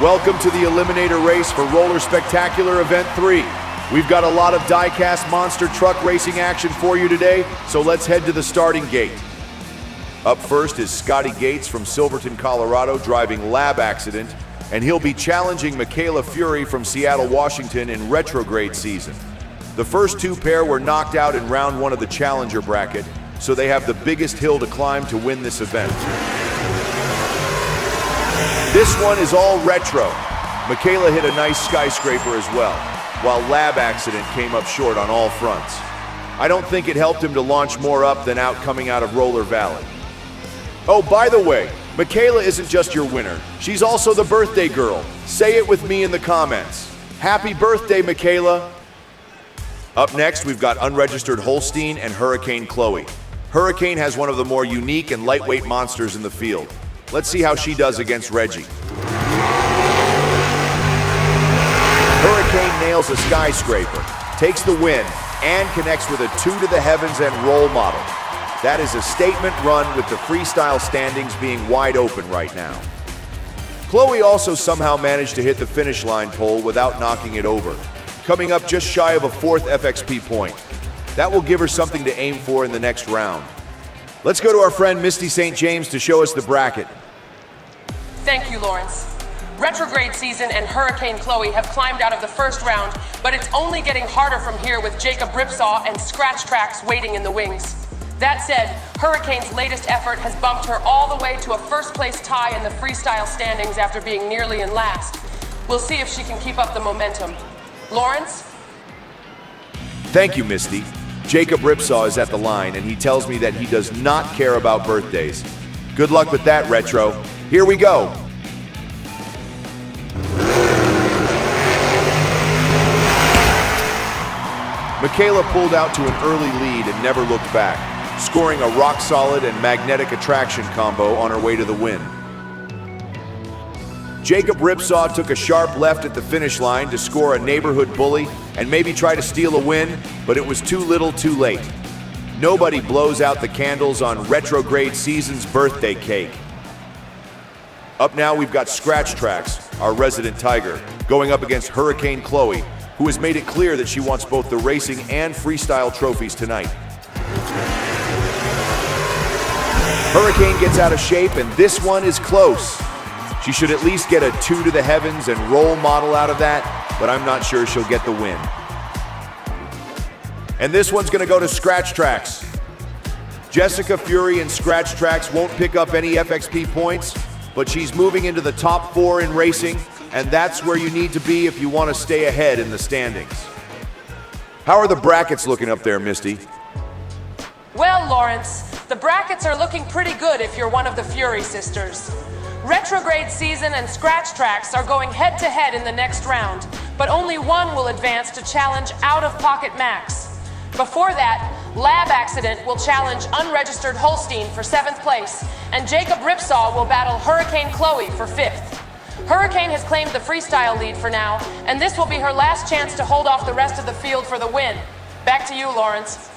Welcome to the Eliminator race for Roller Spectacular Event 3. We've got a lot of Diecast monster truck racing action for you today, so let's head to the starting gate. Up first is Scotty Gates from Silverton, Colorado, driving Lab Accident, and he'll be challenging Michaela Fury from Seattle, Washington in retrograde season. The first two pair were knocked out in round one of the challenger bracket, so they have the biggest hill to climb to win this event. This one is all retro. Michaela hit a nice skyscraper as well, while Lab Accident came up short on all fronts. I don't think it helped him to launch more up than out coming out of Roller Valley. Oh, by the way, Michaela isn't just your winner. She's also the birthday girl. Say it with me in the comments. Happy birthday, Michaela. Up next, we've got Unregistered Holstein and Hurricane Chloe. Hurricane has one of the more unique and lightweight monsters in the field. Let's see how she does against Reggie. Hurricane nails a skyscraper, takes the win, and connects with a 2 to the heavens and roll model. That is a statement run with the freestyle standings being wide open right now. Chloe also somehow managed to hit the finish line pole without knocking it over, coming up just shy of a 4th FXP point. That will give her something to aim for in the next round. Let's go to our friend Misty St. James to show us the bracket. Thank you, Lawrence. Retrograde season and Hurricane Chloe have climbed out of the first round, but it's only getting harder from here with Jacob Ripsaw and Scratch Tracks waiting in the wings. That said, Hurricane's latest effort has bumped her all the way to a first-place tie in the freestyle standings after being nearly in last. We'll see if she can keep up the momentum. Lawrence? Thank you, Misty. Jacob Ripsaw is at the line, and he tells me that he does not care about birthdays. Good luck with that, Retro. Here we go. Michaela pulled out to an early lead and never looked back, scoring a rock-solid and magnetic attraction combo on her way to the win. Jacob Ripsaw took a sharp left at the finish line to score a neighborhood bully and maybe try to steal a win, but it was too little too late. Nobody blows out the candles on retrograde season's birthday cake. Up now we've got Scratch Tracks, our resident tiger, going up against Hurricane Chloe, who has made it clear that she wants both the racing and freestyle trophies tonight. Hurricane gets out of shape, and this one is close. She should at least get a 2 to the heavens and roll model out of that, but I'm not sure she'll get the win. And this one's gonna go to Scratch Tracks. Jessica Fury and Scratch Tracks won't pick up any FXP points, but she's moving into the top 4 in racing, and that's where you need to be if you want to stay ahead in the standings. How are the brackets looking up there, Misty? Well, Lawrence, the brackets are looking pretty good if you're one of the Fury sisters. Retrograde season and Scratch Tracks are going head-to-head in the next round, but only one will advance to challenge Out-of-Pocket Max. Before that, Lab Accident will challenge Unregistered Holstein for 7th place, and Jacob Ripsaw will battle Hurricane Chloe for 5th. Hurricane has claimed the freestyle lead for now, and this will be her last chance to hold off the rest of the field for the win. Back to you, Lawrence.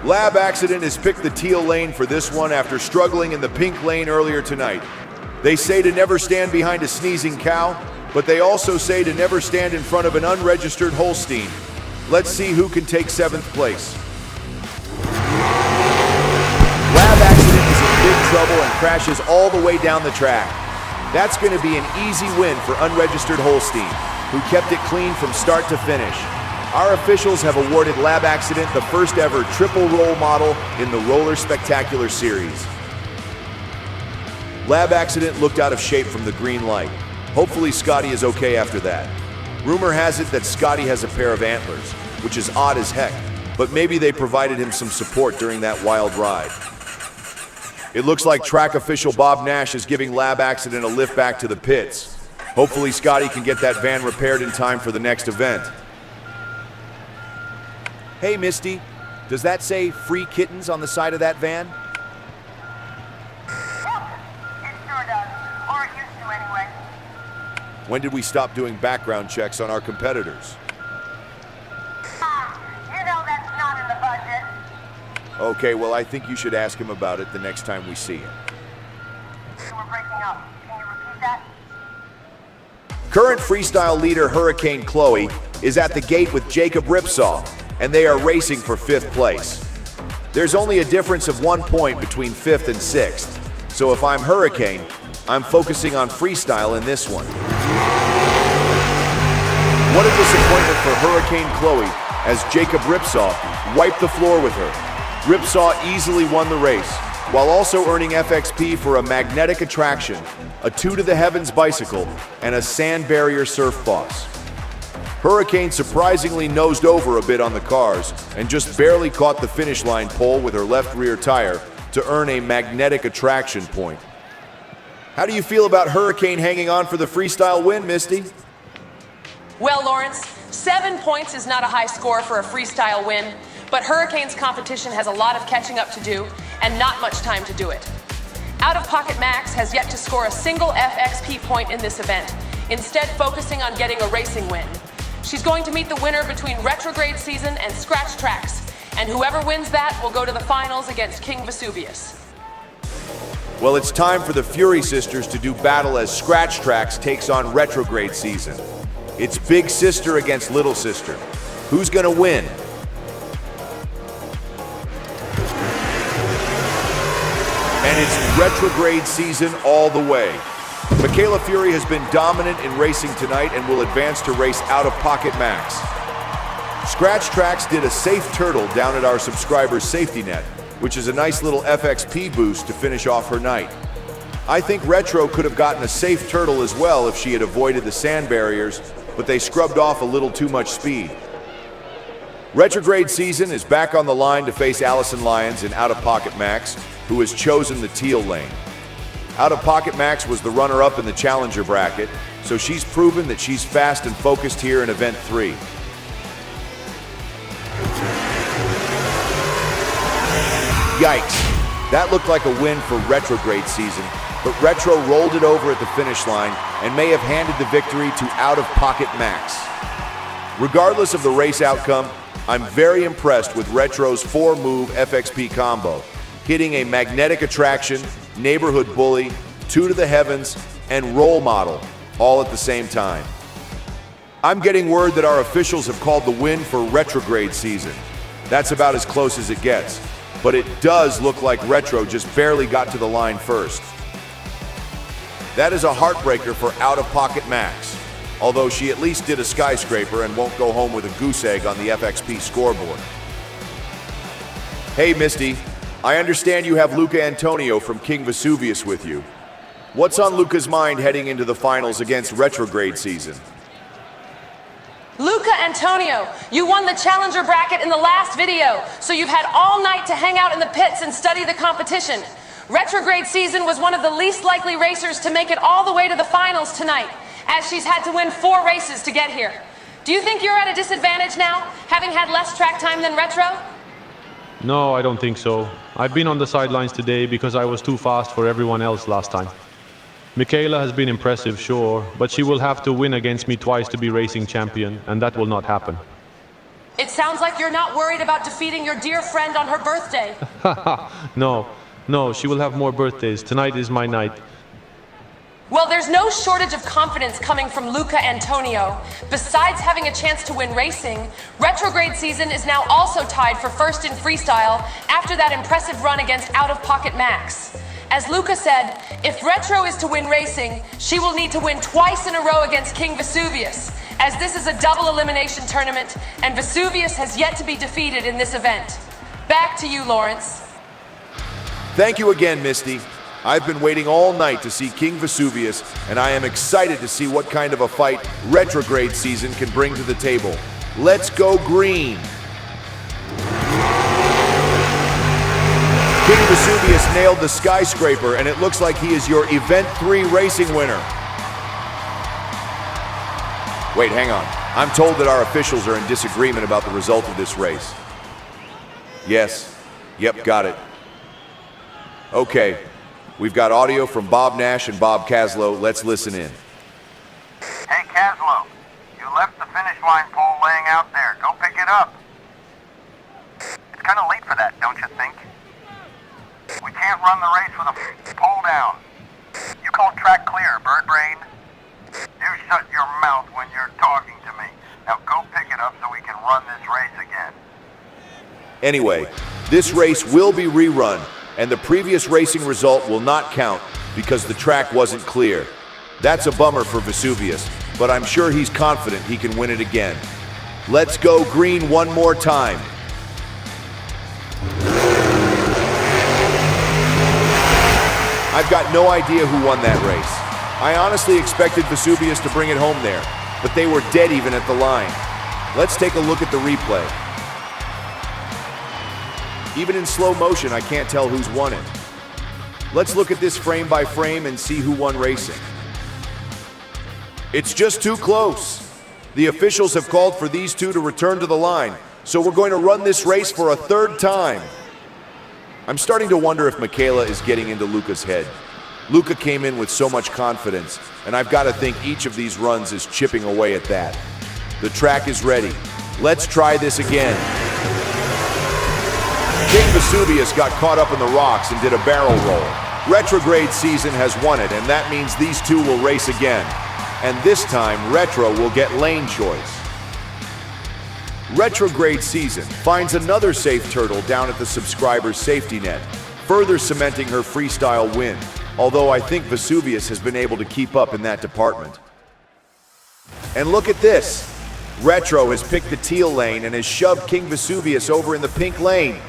Lab Accident has picked the teal lane for this one after struggling in the pink lane earlier tonight. They say to never stand behind a sneezing cow, but they also say to never stand in front of an unregistered Holstein. Let's see who can take 7th place. Lab Accident is in big trouble and crashes all the way down the track. That's going to be an easy win for Unregistered Holstein, who kept it clean from start to finish. Our officials have awarded Lab Accident the first ever triple roll model in the Roller Spectacular series. Lab Accident looked out of shape from the green light. Hopefully Scotty is okay after that. Rumor has it that Scotty has a pair of antlers, which is odd as heck, but maybe they provided him some support during that wild ride. It looks like track official Bob Nash is giving Lab Accident a lift back to the pits. Hopefully Scotty can get that van repaired in time for the next event. Hey Misty, does that say free kittens on the side of that van? It sure does, or it used to anyway. When did we stop doing background checks on our competitors? You know that's not in the budget. Okay, well I think you should ask him about it the next time we see him. You were breaking up. Can you repeat that? Current freestyle leader Hurricane Chloe is at the gate with Jacob Ripsaw, and they are racing for 5th place. There's only a difference of 1 point between 5th and 6th, so if I'm Hurricane, I'm focusing on freestyle in this one. What a disappointment for Hurricane Chloe as Jacob Ripsaw wiped the floor with her. Ripsaw easily won the race, while also earning FXP for a magnetic attraction, a 2 to the heavens bicycle, and a sand barrier surf boss. Hurricane surprisingly nosed over a bit on the cars and just barely caught the finish line pole with her left rear tire to earn a magnetic attraction point. How do you feel about Hurricane hanging on for the freestyle win, Misty? Well, Lawrence, 7 points is not a high score for a freestyle win, but Hurricane's competition has a lot of catching up to do and not much time to do it. Out of Pocket Max has yet to score a single FXP point in this event, instead focusing on getting a racing win. She's going to meet the winner between Retrograde Season and Scratch Tracks, and whoever wins that will go to the finals against King Vesuvius. Well, it's time for the Fury Sisters to do battle as Scratch Tracks takes on Retrograde Season. It's big sister against little sister. Who's gonna win? And it's Retrograde Season all the way. Michaela Fury has been dominant in racing tonight and will advance to race Out of Pocket Max. Scratch Tracks did a safe turtle down at our subscribers' safety net, which is a nice little FXP boost to finish off her night. I think Retro could have gotten a safe turtle as well if she had avoided the sand barriers, but they scrubbed off a little too much speed. Retrograde Season is back on the line to face Allison Lyons in Out of Pocket Max, who has chosen the teal lane. Out of Pocket Max was the runner-up in the challenger bracket, so she's proven that she's fast and focused here in Event 3. Yikes, that looked like a win for Retrograde Season, but Retro rolled it over at the finish line and may have handed the victory to Out of Pocket Max. Regardless of the race outcome, I'm very impressed with Retro's 4-move FXP combo, hitting a magnetic attraction, neighborhood bully, 2 to the heavens, and role model all at the same time. I'm getting word that our officials have called the win for Retrograde Season. That's about as close as it gets, but it does look like Retro just barely got to the line first. That is a heartbreaker for Out of Pocket Max, although she at least did a skyscraper and won't go home with a goose egg on the FXP scoreboard. Hey Misty, I understand you have Luca Antonio from King Vesuvius with you. What's on Luca's mind heading into the finals against Retrograde Season? Luca Antonio, you won the challenger bracket in the last video, so you've had all night to hang out in the pits and study the competition. Retrograde Season was one of the least likely racers to make it all the way to the finals tonight, as she's had to win 4 races to get here. Do you think you're at a disadvantage now, having had less track time than Retro? No, I don't think so. I've been on the sidelines today because I was too fast for everyone else last time. Michaela has been impressive, sure, but she will have to win against me twice to be racing champion, and that will not happen. It sounds like you're not worried about defeating your dear friend on her birthday. No, she will have more birthdays. Tonight is my night. Well, there's no shortage of confidence coming from Luca Antonio. Besides having a chance to win racing, Retrograde Season is now also tied for first in freestyle after that impressive run against Out of Pocket Max. As Luca said, if Retro is to win racing, she will need to win twice in a row against King Vesuvius, as this is a double elimination tournament, and Vesuvius has yet to be defeated in this event. Back to you, Lawrence. Thank you again, Misty. I've been waiting all night to see King Vesuvius, and I am excited to see what kind of a fight Retrograde Season can bring to the table. Let's go green! King Vesuvius nailed the skyscraper, and it looks like he is your Event 3 racing winner. Wait, hang on. I'm told that our officials are in disagreement about the result of this race. Yes. Yep, got it. Okay. We've got audio from Bob Nash and Bob Caslow. Let's listen in. Hey, Caslow. You left the finish line pole laying out there. Go pick it up. It's kind of late for that, don't you think? We can't run the race with a pole down. You called track clear, bird brain. do shut your mouth when you're talking to me. Now go pick it up so we can run this race again. Anyway, this race will be rerun, and the previous racing result will not count because the track wasn't clear. That's a bummer for Vesuvius, but I'm sure he's confident he can win it again. Let's go green one more time. I've got no idea who won that race. I honestly expected Vesuvius to bring it home there, but they were dead even at the line. Let's take a look at the replay. Even in slow motion, I can't tell who's won it. Let's look at this frame by frame and see who won racing. It's just too close. The officials have called for these two to return to the line, so we're going to run this race for a third time. I'm starting to wonder if Michaela is getting into Luca's head. Luca came in with so much confidence, and I've got to think each of these runs is chipping away at that. The track is ready. Let's try this again. King Vesuvius got caught up in the rocks and did a barrel roll. Retrograde Season has won it, and that means these two will race again. And this time, Retro will get lane choice. Retrograde Season finds another safe turtle down at the subscriber's safety net, further cementing her freestyle win, although I think Vesuvius has been able to keep up in that department. And look at this. Retro has picked the teal lane and has shoved King Vesuvius over in the pink lane.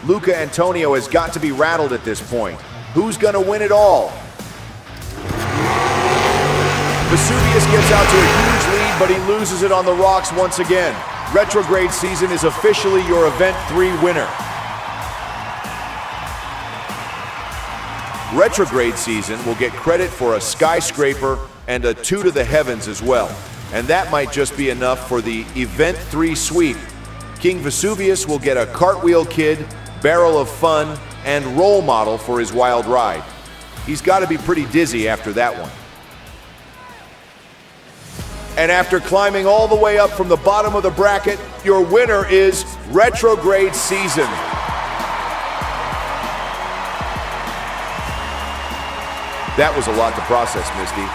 Luca Antonio has got to be rattled at this point. Who's gonna win it all? Vesuvius gets out to a huge lead, but he loses it on the rocks once again. Retrograde Season is officially your Event 3 winner. Retrograde Season will get credit for a skyscraper and a 2 to the heavens as well. And that might just be enough for the Event 3 sweep. King Vesuvius will get a cartwheel kid, barrel of fun, and role model for his wild ride. He's got to be pretty dizzy after that one. And after climbing all the way up from the bottom of the bracket, your winner is Retrograde Season. That was a lot to process, Misty.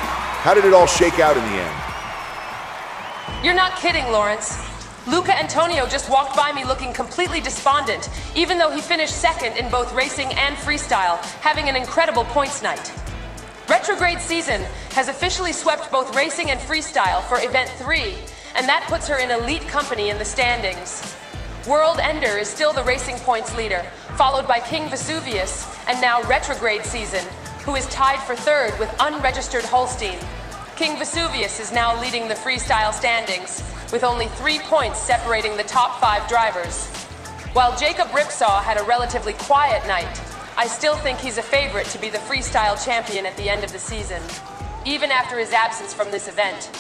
How did it all shake out in the end? You're not kidding, Lawrence. Luca Antonio just walked by me looking completely despondent, even though he finished second in both racing and freestyle, having an incredible points night. Retrograde Season has officially swept both racing and freestyle for Event 3, and that puts her in elite company in the standings. World Ender is still the racing points leader, followed by King Vesuvius, and now Retrograde Season, who is tied for third with unregistered Holstein. King Vesuvius is now leading the freestyle standings, with only 3 points separating the top 5 drivers. While Jacob Ripsaw had a relatively quiet night, I still think he's a favorite to be the freestyle champion at the end of the season. Even after his absence from this event,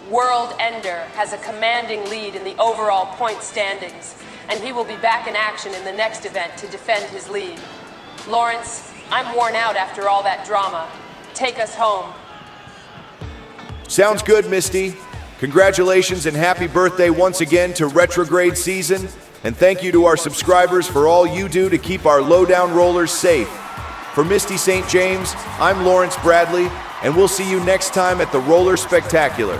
World Ender has a commanding lead in the overall point standings, and he will be back in action in the next event to defend his lead. Lawrence, I'm worn out after all that drama. Take us home. Sounds good, Misty. Congratulations and happy birthday once again to Retrograde Season. And thank you to our subscribers for all you do to keep our lowdown rollers safe. For Misty St. James, I'm Lawrence Bradley, and we'll see you next time at the Roller Spectacular.